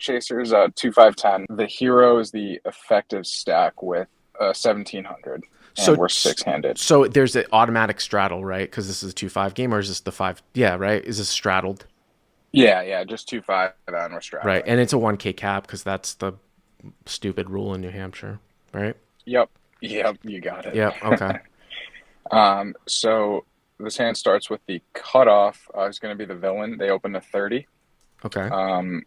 Chasers, 2 5 10. The hero is the effective stack with 1700, and So we're six-handed. so there's an automatic straddle, right? Because this is a 2-5 game, or is this the five? Yeah, right. Is this straddled? Yeah, yeah, just 2 5, and we're Right, straddling. and it's a 1K cap because that's the stupid rule in New Hampshire, right? Yep, yep, you got it. Yep. Okay. So this hand starts with the cutoff. Is going to be the villain. They open to 30. Okay. Um,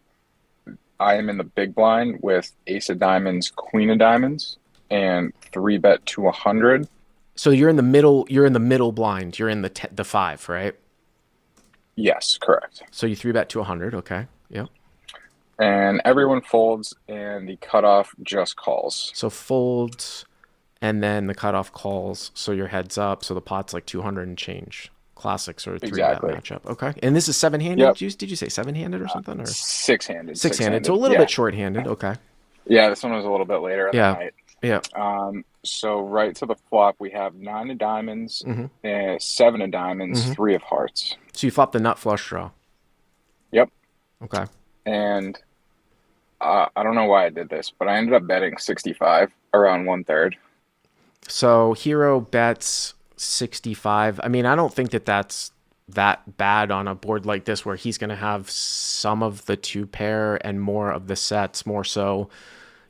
I am in the big blind with ace of diamonds, queen of diamonds, and three bet to 100. So you're in the middle. You're in the middle blind. You're in the five, right? Yes, correct. So you three bet to 100. Okay. Yep. And everyone folds, and the cutoff just calls. So folds, and then the cutoff calls. So your heads up. So the pot's like 200 and change. Classic sort of three bet Exactly. matchup. Okay. And this is seven handed. Yep. Did you say seven handed or something or Six-handed, six handed? So six-handed. a little Yeah. bit short handed. Okay. Yeah, this one was a little bit later in the Yeah. night. Yeah. So right to the flop, we have nine of diamonds, Mm-hmm. seven of diamonds, Mm-hmm. three of hearts. So you flop the nut flush draw. Yep. Okay. And I don't know why I did this, but I ended up betting 65, around one third. So hero bets 65. I mean, I don't think that that's that bad on a board like this where he's going to have some of the two pair and more of the sets, more so.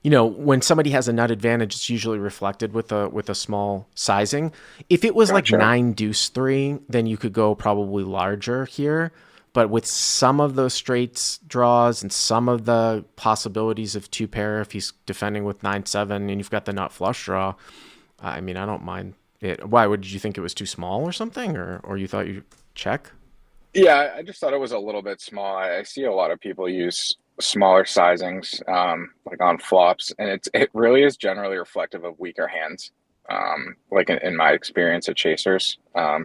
When somebody has a nut advantage, it's usually reflected with a small sizing. If it was like Gotcha. nine deuce three, then you could go probably larger here. But with some of those straights draws and some of the possibilities of two pair, if he's defending with 9-7 and you've got the nut flush draw, I mean, I don't mind it. Why? Did you think it was too small or something, or you thought you check? Yeah, I just thought it was a little bit small. I see a lot of people use smaller sizings, like on flops, and it really is generally reflective of weaker hands. Like in my experience at Chasers,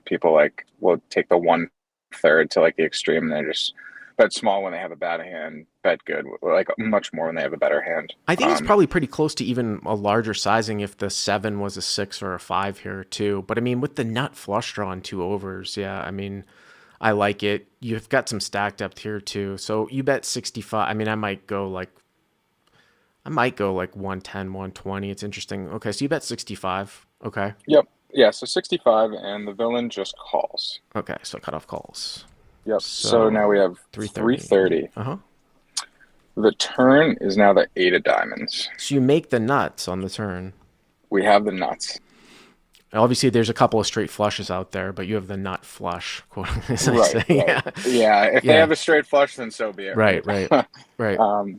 people like will take the one third to like the extreme, and they just bet small when they have a bad hand, bet good, like much more when they have a better hand. I think it's probably pretty close to even a larger sizing if the seven was a six or a five here too. But I mean, with the nut flush draw and two overs, yeah, I mean, I like it. You've got some stack depth here too. So you bet 65. I mean, I might go like 110, 120. It's interesting. Okay, so you bet 65. Okay. Yep, yeah. So 65, and the villain just calls. Okay, so cut off calls. Yep. So now we So have 330. 330. Uh-huh. The turn is now the eight of diamonds. So you make the nuts on the turn. We have the nuts. Obviously, there's a couple of straight flushes out there, but you have the nut flush, quote, as I Right, say. right. Yeah. Yeah, if they Yeah. have a straight flush, then so be it, Right, right, right? right.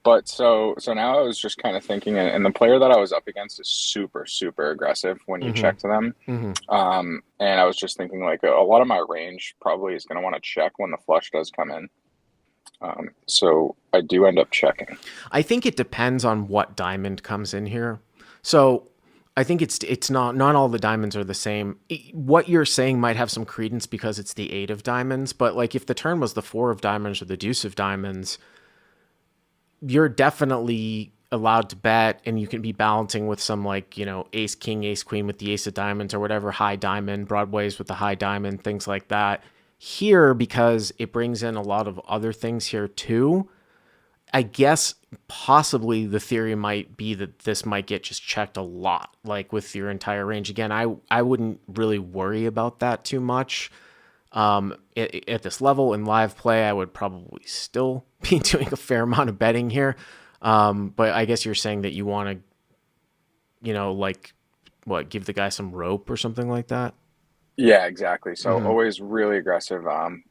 But so now I was just kind of thinking, and the player that I was up against is super, super aggressive when you Mm-hmm. check to them. Mm-hmm. And I was just thinking like a lot of my range probably is going to want to check when the flush does come in. So I do end up checking. I think it depends on what diamond comes in here. So I think it's not all the diamonds are the same. What you're saying might have some credence because it's the eight of diamonds, but like if the turn was the four of diamonds or the deuce of diamonds, you're definitely allowed to bet and you can be balancing with some like, ace king, ace queen with the ace of diamonds or whatever, high diamond, broadways with the high diamond, things like that. Here, because it brings in a lot of other things here too, I guess possibly the theory might be that this might get just checked a lot, like with your entire range. Again, I wouldn't really worry about that too much. At this level in live play, I would probably still be doing a fair amount of betting here. But I guess you're saying that you want to, like what, give the guy some rope or something like that. Yeah, exactly. So Mm-hmm. always really aggressive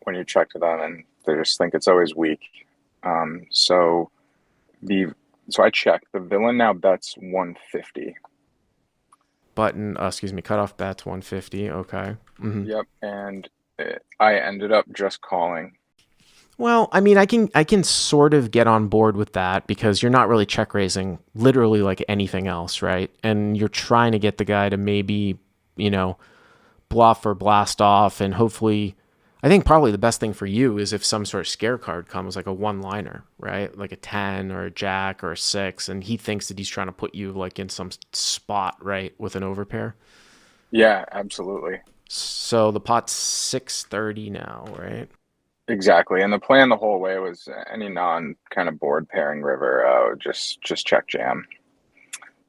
when you check to them, and they just think it's always weak. So the so I check. The villain now bets 150. Excuse me, cutoff bets 150. Okay. Mm-hmm. Yep, and I ended up just calling. Well, I mean, I can sort of get on board with that because you're not really check raising literally like anything else, right? And you're trying to get the guy to maybe, you know, bluff or blast off, and hopefully, I think probably the best thing for you is if some sort of scare card comes like a one liner, right? Like a 10 or a jack or a six, and he thinks that he's trying to put you like in some spot, right, with an overpair. Yeah, absolutely. So the pot's 630 now, right? exactly. And the plan the whole way was any non kind of board pairing river, just check jam.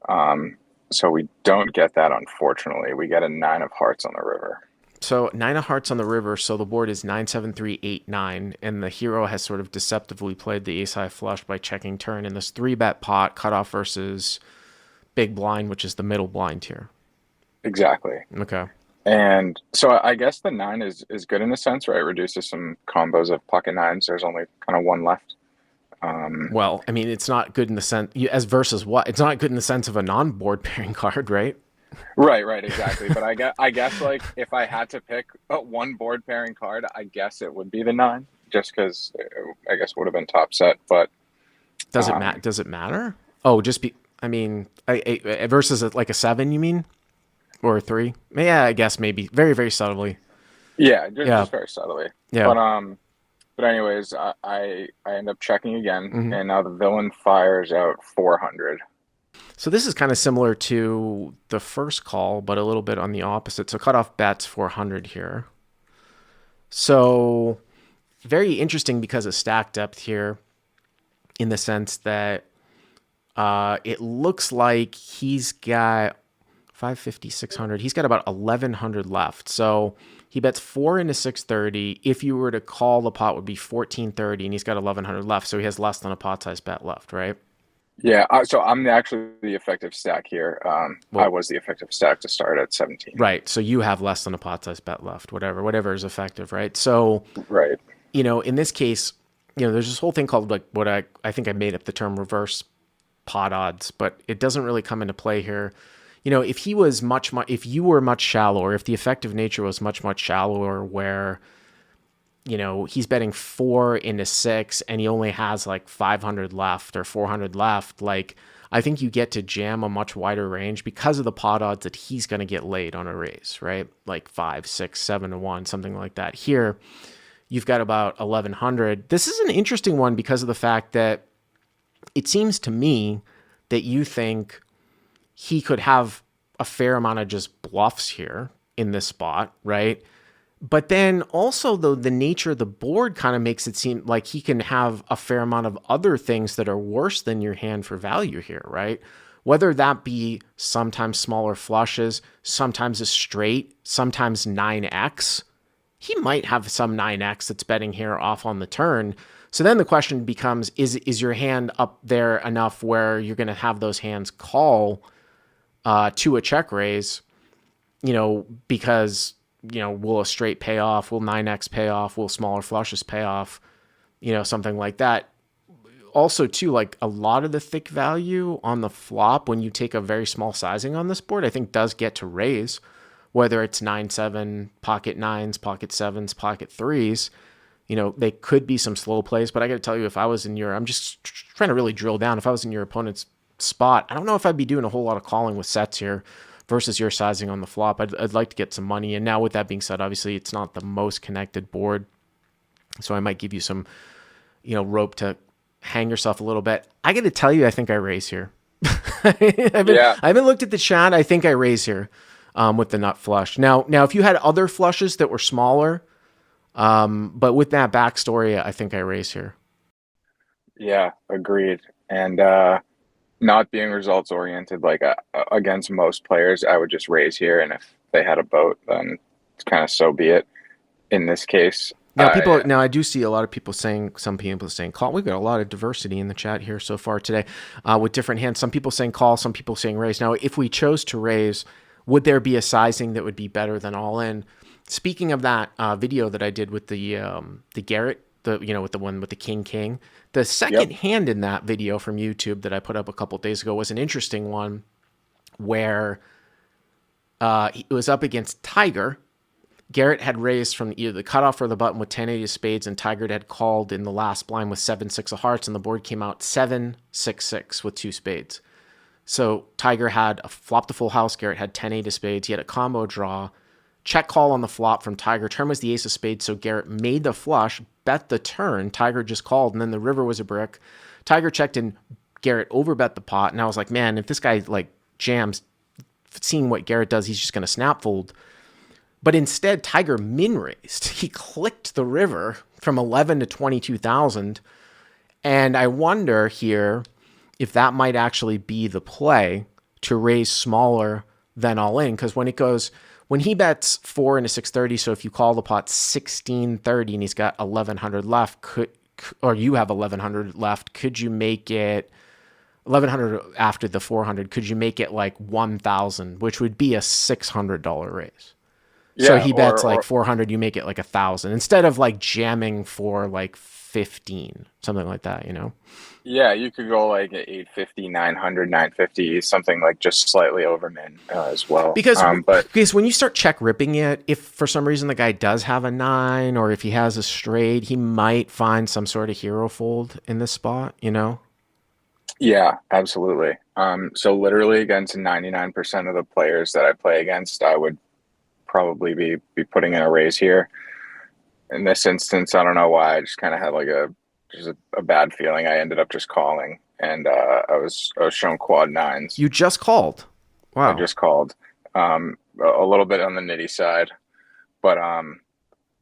Um, so we don't get that, unfortunately. We get a nine of hearts on the river. So nine of hearts on the river. So the board is 9 7 3 8 9, and the hero has sort of deceptively played the ace high flush by checking turn in this 3-bet pot cutoff versus big blind, which is the middle blind here. Exactly. Okay. And so I guess the nine is good in a sense, right? It reduces some combos of pocket nines. There's only kind of one left. Um, Well, I mean, it's not good in the sense as versus what? It's not good in the sense of a non-board pairing card, right? right, exactly. But I guess like if I had to pick one board pairing card, I guess it would be the nine, just because I guess would have been top set. But Does it um, Does it matter? Oh, just be. I mean, versus like a seven, you mean, or a three? Yeah, I guess maybe very very subtly. yeah, Yeah, just very subtly. yeah. But but anyways, I end up checking again, Hmm. and now the villain fires out 400. So this is kind of similar to the first call, but a little bit on the opposite. So cutoff bets 400 here. So very interesting because of stack depth here, in the sense that it looks like he's got 550, 600. He's got about 1100 left. So he bets 4 into 630. If you were to call, the pot would be 1430, and he's got 1100 left. So he has less than a pot size bet left, right? Yeah, so I'm actually the effective stack here. I Well, was the effective stack to start at 17. right. So you have less than a pot size bet left, whatever is effective, right? So, Right. in this case, there's this whole thing called like what I think I made up the term reverse pot odds, but it doesn't really come into play here. If he was if you were much shallower, if the effective nature was much shallower, where he's betting 4 into 6 and he only has like 500 left or 400 left, like I think you get to jam a much wider range because of the pot odds that he's going to get laid on a raise, right? Like 5, 6, 7 to 1, something like that. Here, you've got about 1100. This is an interesting one because of the fact that it seems to me that you think he could have a fair amount of just bluffs here in this spot, right? But then also, though, the nature of the board kind of makes it seem like he can have a fair amount of other things that are worse than your hand for value here, right? Whether that be sometimes smaller flushes, sometimes a straight, sometimes 9x. He might have some 9x that's betting here off on the turn. So then the question becomes, is your hand up there enough where you're going to have those hands call to a check raise, because, will a straight pay off? Will 9x pay off? Will smaller flushes pay off? Something like that. Also, too, like a lot of the thick value on the flop, when you take a very small sizing on this board, I think does get to raise, whether it's 9-7, pocket nines, pocket sevens, pocket threes. They could be some slow plays, but I got to tell you, if I was in I'm just trying to really drill down. If I was in your opponent's spot, I don't know if I'd be doing a whole lot of calling with sets here versus your sizing on the flop. I'd like to get some money. And now with that being said, obviously it's not the most connected board. So I might give you some, rope to hang yourself a little bit. I got to tell you, I think I raise here. Yeah. I haven't looked at the chat. I think I raise here with the nut flush. Now, if you had other flushes that were smaller, but with that backstory, I think I raise here. Yeah, agreed. And not being results oriented, like against most players, I would just raise here, and if they had a boat, then it's kind of so be it. In this case, Now I do see a lot of people saying, some people saying call. We've got a lot of diversity in the chat here so far today, with different hands. Some people saying call, some people saying raise. Now, if we chose to raise, would there be a sizing that would be better than all in? Speaking of that video that I did with the Garrett, with the one with the King, the yep. second hand in that video from YouTube that I put up a couple of days ago was an interesting one, where it was up against Tiger. Garrett had raised from either the cutoff or the button with 10-8 of spades, and Tiger had called in the last blind with 7-6 of hearts, and the board came out 7-6-6 with 2 spades. So Tiger had a flop to full house. Garrett had 10-8 of spades. He had a combo draw. Check call on the flop from Tiger. Turn was the ace of spades, so Garrett made the flush, bet the turn. Tiger just called, and then the river was a brick. Tiger checked and Garrett overbet the pot, and I was like, man, if this guy like jams, seeing what Garrett does, he's just going to snap fold. But instead, Tiger min raised. He clicked the river from 11 to 22,000. And I wonder here if that might actually be the play to raise smaller than all in. Because when he bets 4 into 630, so if you call the pot 1630 and he's got 1100 left, or you have 1100 left, could you make it 1100 after the 400? Could you make it like 1000, which would be a $600 raise? So Yeah, he bets like or 400, you make it like 1,000 instead of like jamming for like 15, something like that, you know? yeah, you could go like at 850, 900, 950, something like just slightly over min as well. Because But because when you start check ripping it, if for some reason the guy does have a 9 or if he has a straight, he might find some sort of hero fold in this spot, you know? yeah, absolutely. So literally against 99% of the players that I play against, I would probably be putting in a raise here. In this instance, I don't know why. I just kind of had like a bad feeling. I ended up just calling, and I was shown quad nines. You just called. I Wow. just called, a little bit on the nitty side, but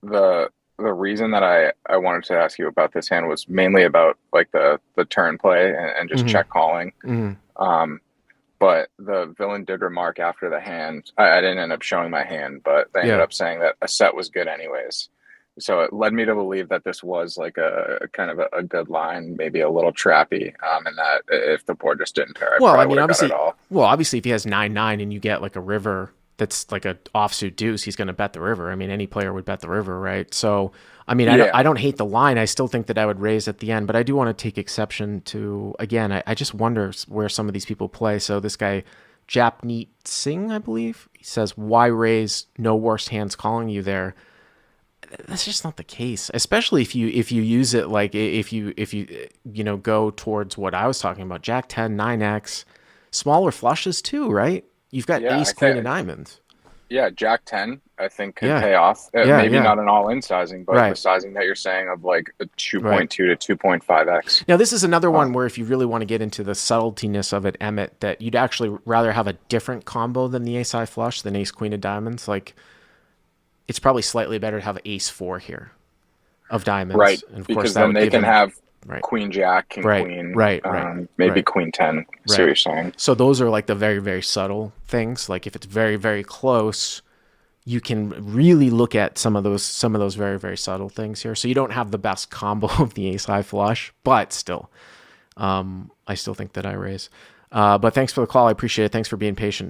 the the reason that I wanted to ask you about this hand was mainly about like the turn play and just Mm-hmm. check calling. Mm-hmm. Um, but the villain did remark after the hand. I didn't end up showing my hand, but they ended Yeah. up saying that a set was good anyways. So it led me to believe that this was like a kind of a good line, maybe a little trappy, and that if the board just didn't pair, I Well, I probably mean, would have got it all. obviously, if he has 9-9 and you get like a river that's like a offsuit deuce, he's going to bet the river. I mean, any player would bet the river, right? So, I mean, Yeah, I don't hate the line. I still think that I would raise at the end, but I do want to take exception to, again, I just wonder where some of these people play. So this guy, Japneet Singh, I believe, he says, why raise? No worse hands calling you there. That's just not the case, especially if you use it like if you go towards what I was talking about, Jack 10, 9x, smaller flushes too, right? You've got yeah, ace I queen of think diamonds. yeah, Jack 10 I think could Yeah, pay off. yeah, Maybe yeah. not an all-in sizing, but the Right, sizing that you're saying of like a right. 2.2 to 2.5x. Now this is another one Um, where if you really want to get into the subtletiness of it, Emmett, that you'd actually rather have a different combo than the ace high flush than ace queen of diamonds. Like it's probably slightly better to have ace four here of right, diamonds, and of course because that then would they give can him have right, queen jack, king right, queen, right, right, maybe right. queen 10. I see what Right. you're saying. So those are like the very, very subtle things. Like if it's very, very close, you can really look at some of those very, very subtle things here. So you don't have the best combo of the ace high flush, but still, I still think that I raise. But thanks for the call. I appreciate it. Thanks for being patient.